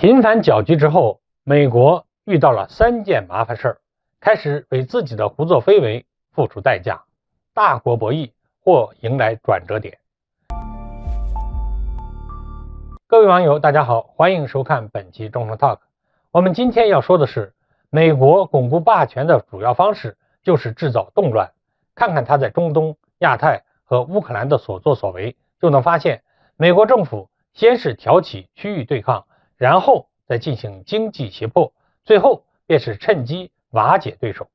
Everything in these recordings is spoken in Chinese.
频繁搅局之后，美国遇到了3件麻烦事儿，开始为自己的胡作非为付出代价，大国博弈或迎来转折点。各位网友大家好，欢迎收看本期中程 Talk。 我们今天要说的是，美国巩固霸权的主要方式就是制造动乱。看看他在中东、亚太和乌克兰的所作所为，就能发现美国政府先是挑起区域对抗，然后再进行经济胁迫，最后便是趁机瓦解对手。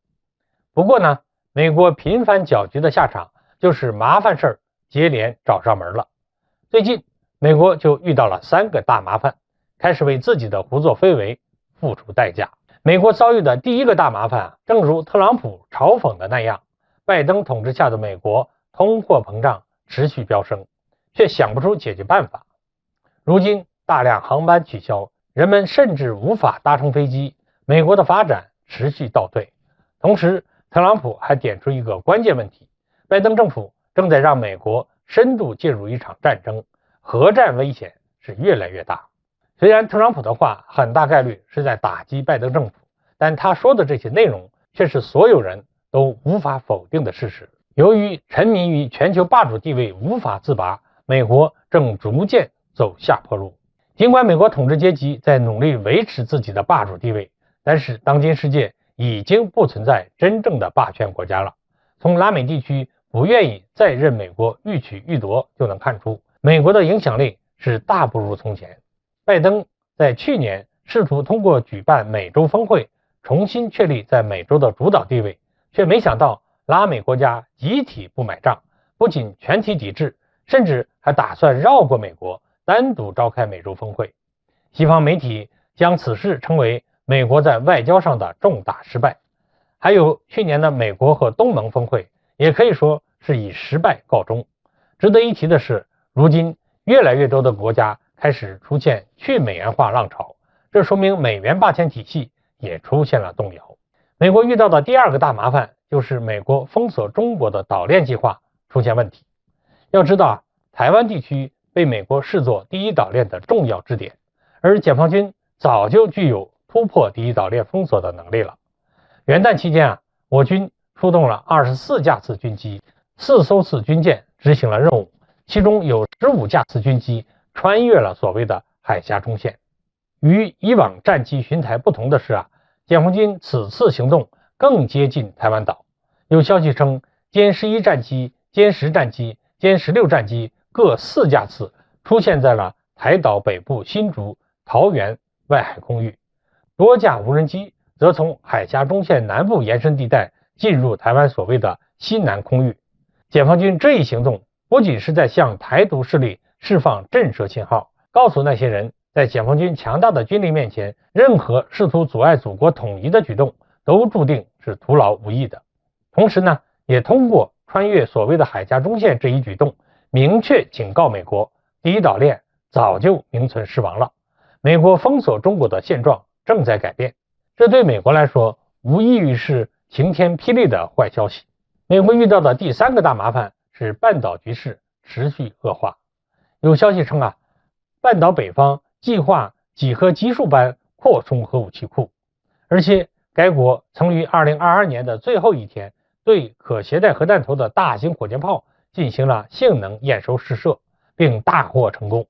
不过呢，美国频繁搅局的下场就是麻烦事儿接连找上门了。最近美国就遇到了3个大麻烦，开始为自己的胡作非为付出代价。美国遭遇的第一个大麻烦，正如特朗普嘲讽的那样，拜登统治下的美国通货膨胀持续飙升，却想不出解决办法。如今大量航班取消，人们甚至无法搭乘飞机，美国的发展持续倒退。同时，特朗普还点出一个关键问题，拜登政府正在让美国深度进入一场战争，核战危险是越来越大。虽然特朗普的话很大概率是在打击拜登政府，但他说的这些内容却是所有人都无法否定的事实。由于沉迷于全球霸主地位无法自拔，美国正逐渐走下坡路。尽管美国统治阶级在努力维持自己的霸主地位，但是当今世界已经不存在真正的霸权国家了。从拉美地区不愿意再任美国欲取欲夺就能看出，美国的影响力是大不如从前。拜登在去年试图通过举办美洲峰会重新确立在美洲的主导地位，却没想到拉美国家集体不买账，不仅全体抵制，甚至还打算绕过美国单独召开美洲峰会。西方媒体将此事称为美国在外交上的重大失败。还有去年的美国和东盟峰会也可以说是以失败告终。值得一提的是，如今越来越多的国家开始出现去美元化浪潮，这说明美元霸权体系也出现了动摇。美国遇到的第2个大麻烦就是美国封锁中国的岛链计划出现问题。要知道台湾地区被美国视作第一岛链的重要支点，而解放军早就具有突破第一岛链封锁的能力了。元旦期间我军出动了24架次军机，4艘次军舰执行了任务，其中有15架次军机穿越了所谓的海峡中线。与以往战机巡台不同的是解放军此次行动更接近台湾岛。有消息称，歼11战机、歼10战机、歼16战机各4架次出现在了台岛北部新竹、桃园外海空域，多架无人机则从海峡中线南部延伸地带进入台湾所谓的西南空域。解放军这一行动不仅是在向台独势力释放震慑信号，告诉那些人，在解放军强大的军力面前，任何试图阻碍祖国统一的举动都注定是徒劳无益的。同时呢，也通过穿越所谓的海峡中线这一举动，明确警告美国，第一岛链早就名存实亡了，美国封锁中国的现状正在改变。这对美国来说无异于是晴天霹雳的坏消息。美国遇到的第3个大麻烦是半岛局势持续恶化。有消息称半岛北方计划几何级数般扩充核武器库，而且该国曾于2022年的最后一天对可携带核弹头的大型火箭炮进行了性能验收试射，并大获成功。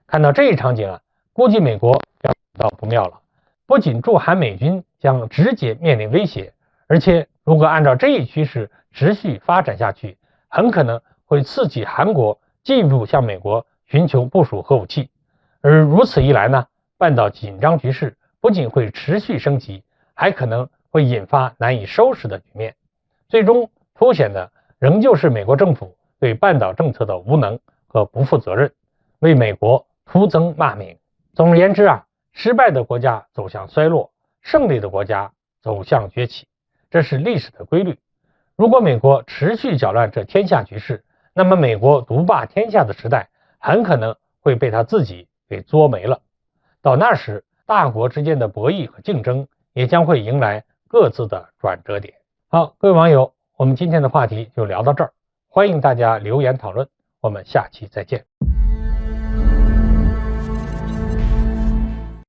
看到这一场景估计美国要感到不妙了。不仅驻韩美军将直接面临威胁，而且如果按照这一趋势持续发展下去，很可能会刺激韩国进一步向美国寻求部署核武器。而如此一来呢，半岛紧张局势不仅会持续升级，还可能会引发难以收拾的局面。最终凸显的仍旧是美国政府对半岛政策的无能和不负责任，为美国徒增骂名。总而言之失败的国家走向衰落，胜利的国家走向崛起，这是历史的规律。如果美国持续搅乱这天下局势，那么美国独霸天下的时代很可能会被他自己给作没了。到那时，大国之间的博弈和竞争也将会迎来各自的转折点。好，各位网友，我们今天的话题就聊到这儿，欢迎大家留言讨论，我们下期再见。